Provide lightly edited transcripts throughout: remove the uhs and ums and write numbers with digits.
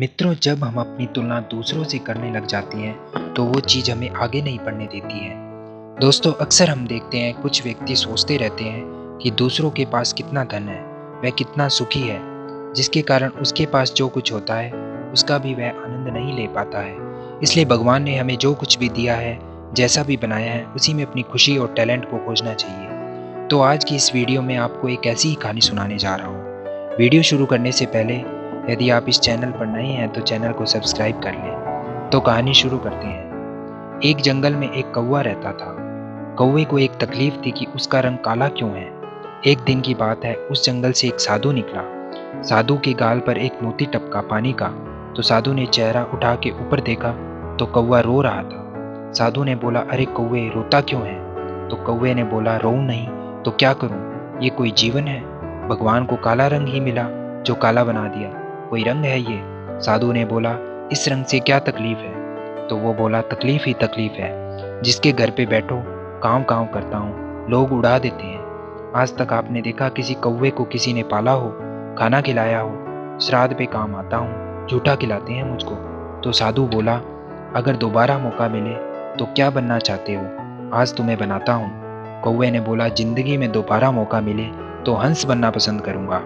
मित्रों, जब हम अपनी तुलना दूसरों से करने लग जाते हैं तो वो चीज़ हमें आगे नहीं बढ़ने देती है। दोस्तों, अक्सर हम देखते हैं कुछ व्यक्ति सोचते रहते हैं कि दूसरों के पास कितना धन है, वह कितना सुखी है, जिसके कारण उसके पास जो कुछ होता है उसका भी वह आनंद नहीं ले पाता है। इसलिए भगवान ने हमें जो कुछ भी दिया है, जैसा भी बनाया है, उसी में अपनी खुशी और टैलेंट को खोजना चाहिए। तो आज की इस वीडियो में आपको एक ऐसी ही कहानी सुनाने जा रहा हूँ। वीडियो शुरू करने से पहले यदि आप इस चैनल पर नए हैं तो चैनल को सब्सक्राइब कर लें। तो कहानी शुरू करते हैं। एक जंगल में एक कौवा रहता था। कौवे को एक तकलीफ थी कि उसका रंग काला क्यों है। एक दिन की बात है, उस जंगल से एक साधु निकला। साधु के गाल पर एक मोती टपका पानी का, तो साधु ने चेहरा उठा के ऊपर देखा तो कौवा रो रहा था। साधु ने बोला, अरे कौवे, रोता क्यों है? तो कौवे ने बोला, रोऊं नहीं तो क्या करूं? ये कोई जीवन है? भगवान को काला रंग ही मिला जो काला बना दिया। कोई रंग है ये? साधु ने बोला, इस रंग से क्या तकलीफ है? तो वो बोला, तकलीफ ही तकलीफ है। जिसके घर पे बैठो काम काम करता हूँ, लोग उड़ा देते हैं। आज तक आपने देखा किसी कौवे को किसी ने पाला हो, खाना खिलाया हो? श्राद्ध पे काम आता हूँ, झूठा खिलाते हैं मुझको। तो साधु बोला, अगर दोबारा मौका मिले तो क्या बनना चाहते हो? आज तुम्हें बनाता हूँ। कौवे ने बोला, जिंदगी में दोबारा मौका मिले तो हंस बनना पसंद करूँगा।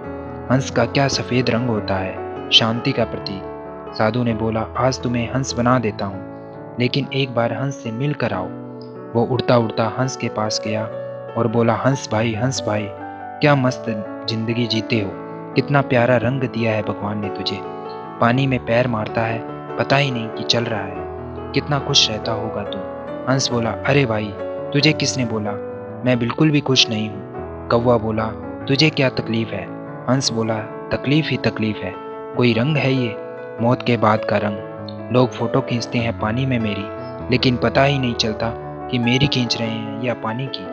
हंस का क्या सफ़ेद रंग होता है, शांति का प्रतीक। साधु ने बोला, आज तुम्हें हंस बना देता हूँ, लेकिन एक बार हंस से मिल कर आओ। वो उड़ता उड़ता हंस के पास गया और बोला, हंस भाई, क्या मस्त जिंदगी जीते हो। कितना प्यारा रंग दिया है भगवान ने तुझे। पानी में पैर मारता है, पता ही नहीं कि चल रहा है। कितना खुश रहता होगा तू। हंस बोला, अरे भाई, तुझे किसने बोला? मैं बिल्कुल भी खुश नहीं हूँ। कौवा बोला, तुझे क्या तकलीफ है? हंस बोला, तकलीफ ही तकलीफ है। कोई रंग है ये? मौत के बाद का रंग। लोग फोटो खींचते हैं पानी में मेरी, लेकिन पता ही नहीं चलता कि मेरी खींच रहे हैं या पानी की।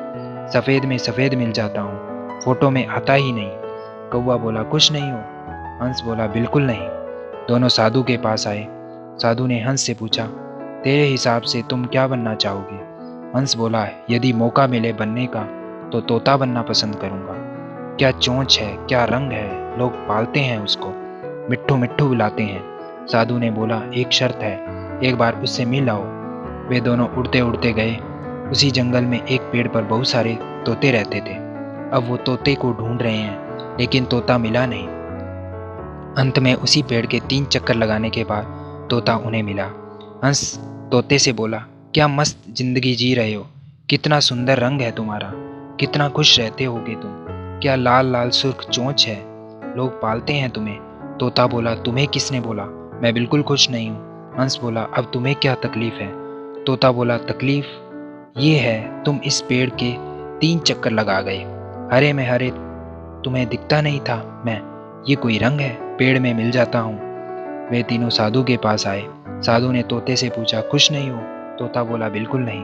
सफ़ेद में सफ़ेद मिल जाता हूँ, फोटो में आता ही नहीं। कौवा बोला, खुश नहीं हो? हंस बोला, बिल्कुल नहीं। दोनों साधु के पास आए। साधु ने हंस से पूछा, तेरे हिसाब से तुम क्या बनना चाहोगे? हंस बोला, यदि मौका मिले बनने का तो तोता बनना पसंद करूँगा। क्या चोंच है, क्या रंग है, लोग पालते हैं उसको, मिट्ठू मिट्ठू बुलाते हैं। साधु ने बोला, एक शर्त है, एक बार उससे मिल आओ। वे दोनों उड़ते उड़ते गए। उसी जंगल में एक पेड़ पर बहुत सारे तोते रहते थे। अब वो तोते को ढूंढ रहे हैं, लेकिन तोता मिला नहीं। अंत में उसी पेड़ के 3 चक्कर लगाने के बाद तोता उन्हें मिला। हंस तोते से बोला, क्या मस्त जिंदगी जी रहे हो, कितना सुंदर रंग है तुम्हारा, कितना खुश रहते होगे तुम। क्या लाल लाल सुर्ख चोंच है, लोग पालते हैं तुम्हें। तोता बोला, तुम्हें किसने बोला? मैं बिल्कुल खुश नहीं हूँ। हंस बोला, अब तुम्हें क्या तकलीफ है? तोता बोला, तकलीफ ये है, तुम इस पेड़ के 3 चक्कर लगा गए। हरे में हरे तुम्हें दिखता नहीं था मैं, ये कोई रंग है, पेड़ में मिल जाता हूँ। वे तीनों साधु के पास आए। साधु ने तोते से पूछा, खुश नहीं हो? तोता बोला, बिल्कुल नहीं।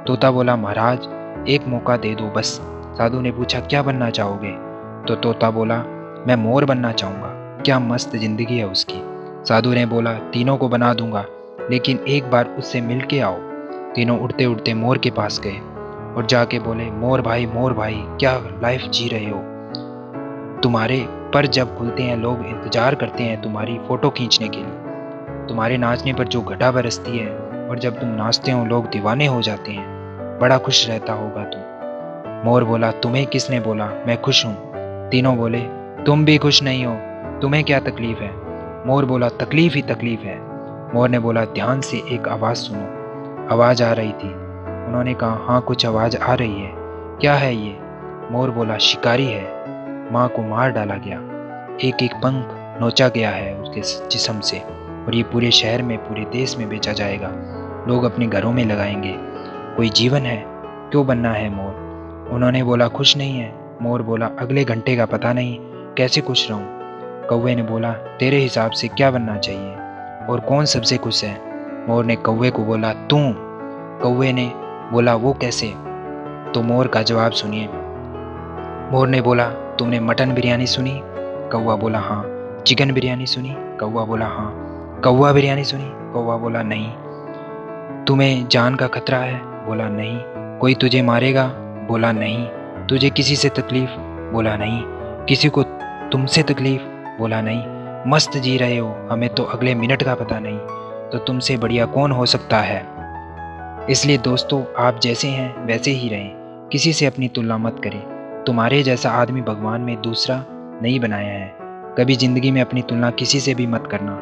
तोता बोला, महाराज, एक मौका दे दो बस। साधु ने पूछा, क्या बनना चाहोगे? तो तोता बोला, मैं मोर बनना चाहूँगा। क्या मस्त जिंदगी है उसकी। साधु ने बोला, तीनों को बना दूंगा, लेकिन एक बार उससे मिल के आओ। तीनों उड़ते उड़ते मोर के पास गए और जाके बोले, मोर भाई, क्या लाइफ जी रहे हो। तुम्हारे पर जब खुलते हैं लोग इंतजार करते हैं तुम्हारी फोटो खींचने के लिए। तुम्हारे नाचने पर जो घटा बरसती है, और जब तुम नाचते हो लोग दीवाने हो जाते हैं। बड़ा खुश रहता होगा तुम। मोर बोला, तुम्हें किसने बोला मैं खुश हूँ? तीनों बोले, तुम भी खुश नहीं हो, तुम्हें क्या तकलीफ है? मोर बोला, तकलीफ ही तकलीफ है। मोर ने बोला, ध्यान से एक आवाज़ सुनो। आवाज़ आ रही थी। उन्होंने कहा, हाँ कुछ आवाज़ आ रही है, क्या है ये? मोर बोला, शिकारी है, माँ को मार डाला गया, एक एक पंख नोचा गया है उसके जिस्म से, और ये पूरे शहर में, पूरे देश में बेचा जाएगा, लोग अपने घरों में लगाएंगे। कोई जीवन है, क्यों बनना है मोर? उन्होंने बोला, खुश नहीं है। मोर बोला, अगले घंटे का पता नहीं, कैसे खुश रहूं? कौवे ने बोला, तेरे हिसाब से क्या बनना चाहिए, और कौन सबसे खुश है? मोर ने कौवे को बोला, तू। कौवे ने बोला, वो कैसे? तो मोर का जवाब सुनिए। मोर ने बोला, तुमने मटन बिरयानी सुनी? कौवा बोला, हाँ। चिकन बिरयानी सुनी? कौवा बोला, हाँ। कौवा बिरयानी सुनी? कौवा बोला, नहीं। तुम्हें जान का खतरा है? बोला, नहीं। कोई तुझे मारेगा? बोला, नहीं। तुझे किसी से तकलीफ? बोला, नहीं। किसी को तुमसे तकलीफ? बोला, नहीं। मस्त जी रहे हो, हमें तो अगले मिनट का पता नहीं, तो तुमसे बढ़िया कौन हो सकता है। इसलिए दोस्तों, आप जैसे हैं वैसे ही रहें, किसी से अपनी तुलना मत करें। तुम्हारे जैसा आदमी भगवान में दूसरा नहीं बनाया है। कभी ज़िंदगी में अपनी तुलना किसी से भी मत करना।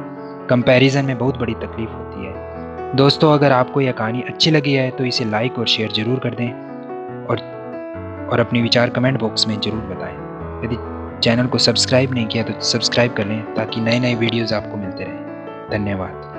कंपैरिजन में बहुत बड़ी तकलीफ होती है। दोस्तों, अगर आपको यह कहानी अच्छी लगी है तो इसे लाइक और शेयर ज़रूर कर दें, और अपने विचार कमेंट बॉक्स में ज़रूर बताएं। यदि चैनल को सब्सक्राइब नहीं किया तो सब्सक्राइब कर लें ताकि नए नए वीडियोज़ आपको मिलते रहें। धन्यवाद।